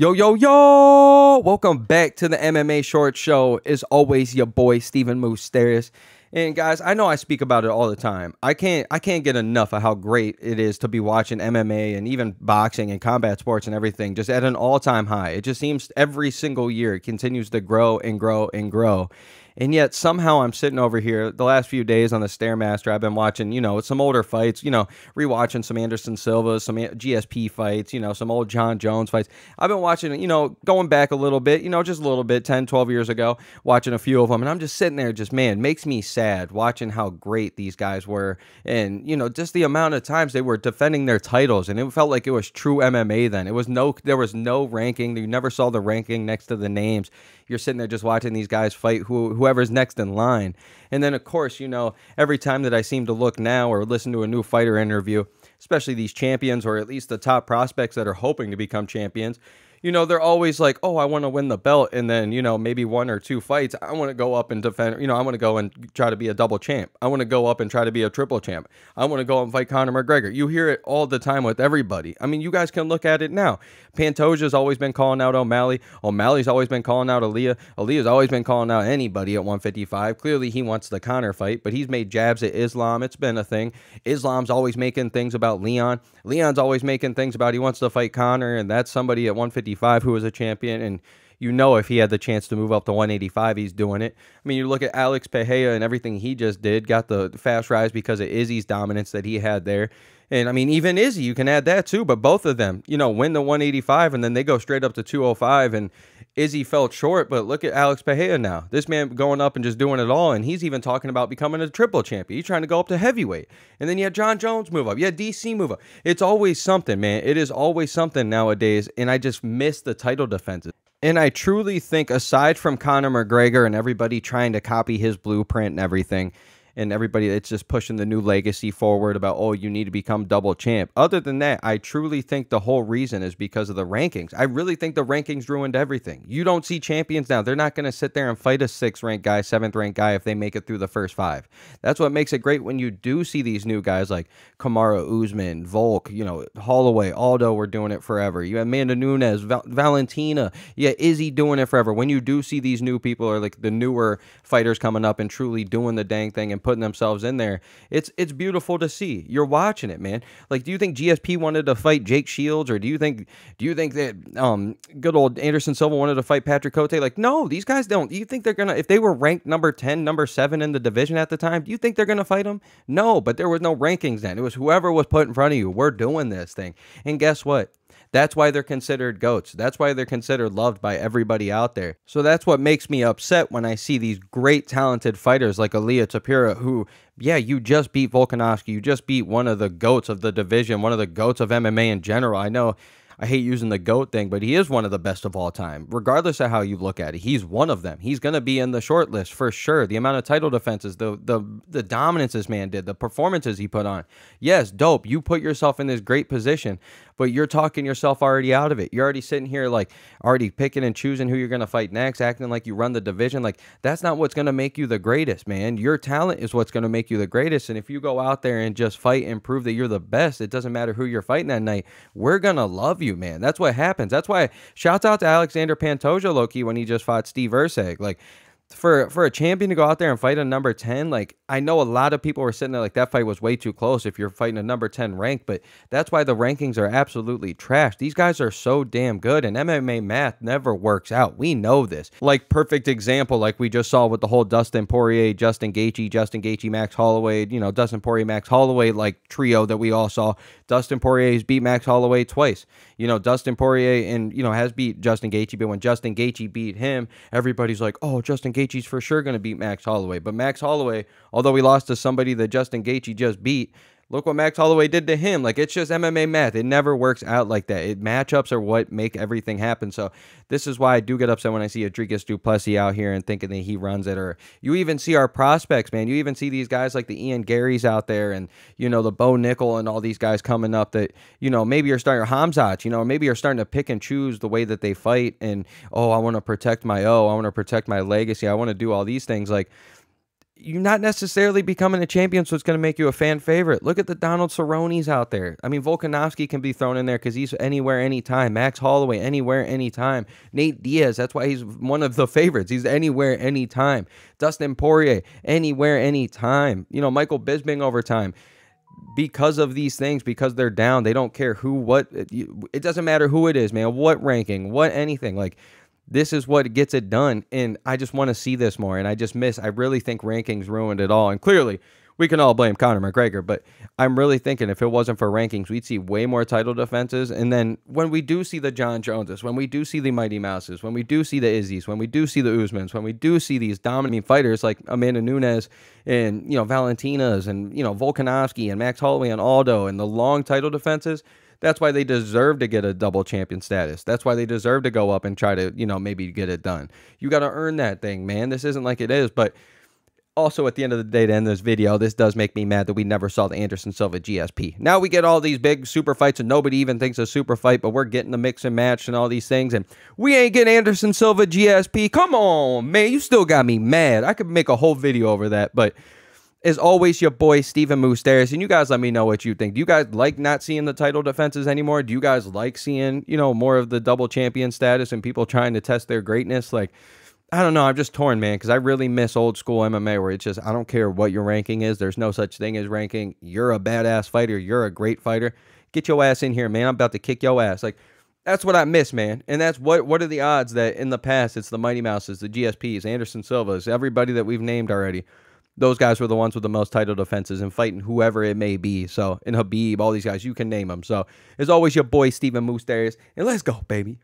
Yo, yo, yo! Welcome back to the MMA Short Show. As always, your boy, Steven Moustaris. And guys, I know I speak about it all the time. I can't get enough of how great it is to be watching MMA and even boxing and combat sports and everything just at an all-time high. It just seems every single year it continues to grow and grow and grow. And yet somehow I'm sitting over here the last few days on the Stairmaster. I've been watching, some older fights, rewatching some Anderson Silva, some GSP fights, some old John Jones fights. I've been watching, going back a little bit, just a little bit, 10, 12 years ago, watching a few of them. And I'm just sitting there just, man, makes me sad watching how great these guys were. And, just the amount of times they were defending their titles. And it felt like it was true MMA then. There was no ranking. You never saw the ranking next to the names. You're sitting there just watching these guys fight whoever's next in line. And then, of course, every time that I seem to look now or listen to a new fighter interview, especially these champions or at least the top prospects that are hoping to become champions, they're always like, oh, I want to win the belt. And then, maybe one or two fights, I want to go up and defend, I want to go and try to be a double champ. I want to go up and try to be a triple champ. I want to go and fight Conor McGregor. You hear it all the time with everybody. I mean, you guys can look at it now. Pantoja's always been calling out O'Malley. O'Malley's always been calling out Aaliyah. Aaliyah's always been calling out anybody at 155. Clearly, he wants the Conor fight, but he's made jabs at Islam. It's been a thing. Islam's always making things about Leon. Leon's always making things about he wants to fight Conor, and that's somebody at 155 who was a champion, and if he had the chance to move up to 185, he's doing it. I mean, you look at Alex Pereira and everything he just did, got the fast rise because of Izzy's dominance that he had there. And, I mean, even Izzy, you can add that too, but both of them, win the 185, and then they go straight up to 205, and Izzy fell short, but look at Alex Pereira now. This man going up and just doing it all, and he's even talking about becoming a triple champion. He's trying to go up to heavyweight. And then you had John Jones move up. You had DC move up. It's always something, man. It is always something nowadays, and I just miss the title defenses. And I truly think, aside from Conor McGregor and everybody trying to copy his blueprint and everything, and everybody that's just pushing the new legacy forward about, oh, you need to become double champ. Other than that, I truly think the whole reason is because of the rankings. I really think the rankings ruined everything. You don't see champions now. They're not going to sit there and fight a 6th-ranked guy, 7th-ranked guy if they make it through the first 5. That's what makes it great when you do see these new guys like Kamaru Usman, Volk, Holloway, Aldo were doing it forever. You have Amanda Nunes, Valentina, Izzy doing it forever. When you do see these new people or like the newer fighters coming up and truly doing the dang thing and putting themselves in there, it's beautiful to see. You're watching it, man. Like, do you think GSP wanted to fight Jake Shields, or do you think that good old Anderson Silva wanted to fight Patrick Cote? Like, no, these guys don't. Do you think they're gonna, if they were ranked number 10, number 7 in the division at the time, do you think they're gonna fight them? No, but there was no rankings then. It was whoever was put in front of you. We're doing this thing. And guess what? That's why they're considered GOATs. That's why they're considered loved by everybody out there. So that's what makes me upset when I see these great, talented fighters like Aaliyah Tapira, who, yeah, you just beat Volkanovski. You just beat one of the GOATs of the division, one of the GOATs of MMA in general. I know I hate using the GOAT thing, but he is one of the best of all time. Regardless of how you look at it, he's one of them. He's going to be in the short list for sure. The amount of title defenses, the dominance this man did, the performances he put on. Yes, dope. You put yourself in this great position, but you're talking yourself already out of it. You're already sitting here like already picking and choosing who you're going to fight next, acting like you run the division. Like, that's not what's going to make you the greatest, man. Your talent is what's going to make you the greatest. And if you go out there and just fight and prove that you're the best, it doesn't matter who you're fighting that night. We're going to love you, man. That's what happens. That's why shouts out to Alexander Pantoja, low-key, when he just fought Steve Erceg. Like, for a champion to go out there and fight a number 10, like, I know a lot of people were sitting there like that fight was way too close if you're fighting a number 10 rank, but that's why the rankings are absolutely trash. These guys are so damn good, and MMA math never works out. We know this. Like, perfect example, like we just saw with the whole Dustin Poirier, Justin Gaethje, Max Holloway, Dustin Poirier, Max Holloway, like, trio that we all saw. Dustin Poirier's beat Max Holloway twice. Dustin Poirier and, has beat Justin Gaethje, but when Justin Gaethje beat him, everybody's like, oh, Justin Gaethje's for sure going to beat Max Holloway. But Max Holloway, although he lost to somebody that Justin Gaethje just beat, look what Max Holloway did to him. Like, it's just MMA math. It never works out like that. Matchups are what make everything happen. So this is why I do get upset when I see Adrigas Duplessis out here and thinking that he runs it. Or you even see our prospects, man. You even see these guys like the Ian Garys out there and, the Bo Nickel and all these guys coming up that, maybe you're starting, Hamzat, maybe you're starting to pick and choose the way that they fight. And, oh, I want to protect my legacy. I want to do all these things. Like, you're not necessarily becoming a champion, so it's going to make you a fan favorite. Look at the Donald Cerrone's out there. I mean, Volkanovski can be thrown in there because he's anywhere, anytime. Max Holloway, anywhere, anytime. Nate Diaz, that's why he's one of the favorites. He's anywhere, anytime. Dustin Poirier, anywhere, anytime. You know, Michael Bisping over time. Because of these things, because they're down, they don't care who, what. It doesn't matter who it is, man. What ranking, what anything. Like, this is what gets it done, and I just want to see this more, and I really think rankings ruined it all, and clearly, we can all blame Conor McGregor, but I'm really thinking if it wasn't for rankings, we'd see way more title defenses, and then when we do see the John Joneses, when we do see the Mighty Mouses, when we do see the Izzies, when we do see the Usmans, when we do see these dominating fighters like Amanda Nunes and, you know, Valentinas and, you know, Volkanovski and Max Holloway and Aldo and the long title defenses, that's why they deserve to get a double champion status. That's why they deserve to go up and try to, you know, maybe get it done. You got to earn that thing, man. This isn't like it is. But also, at the end of the day, to end this video, this does make me mad that we never saw the Anderson Silva GSP. Now we get all these big super fights, and nobody even thinks a super fight, but we're getting the mix and match and all these things, and we ain't getting Anderson Silva GSP. Come on, man. You still got me mad. I could make a whole video over that, but as always, your boy, Steven Moustaris, and you guys let me know what you think. Do you guys like not seeing the title defenses anymore? Do you guys like seeing, you know, more of the double champion status and people trying to test their greatness? Like, I don't know. I'm just torn, man, because I really miss old school MMA where it's just, I don't care what your ranking is. There's no such thing as ranking. You're a badass fighter. You're a great fighter. Get your ass in here, man. I'm about to kick your ass. Like, that's what I miss, man. And that's what are the odds that in the past it's the Mighty Mouses, the GSPs, Anderson Silvas, everybody that we've named already. Those guys were the ones with the most title defenses and fighting whoever it may be. So, and Habib, all these guys, you can name them. So, as always, your boy, Steven Moustaris. And let's go, baby.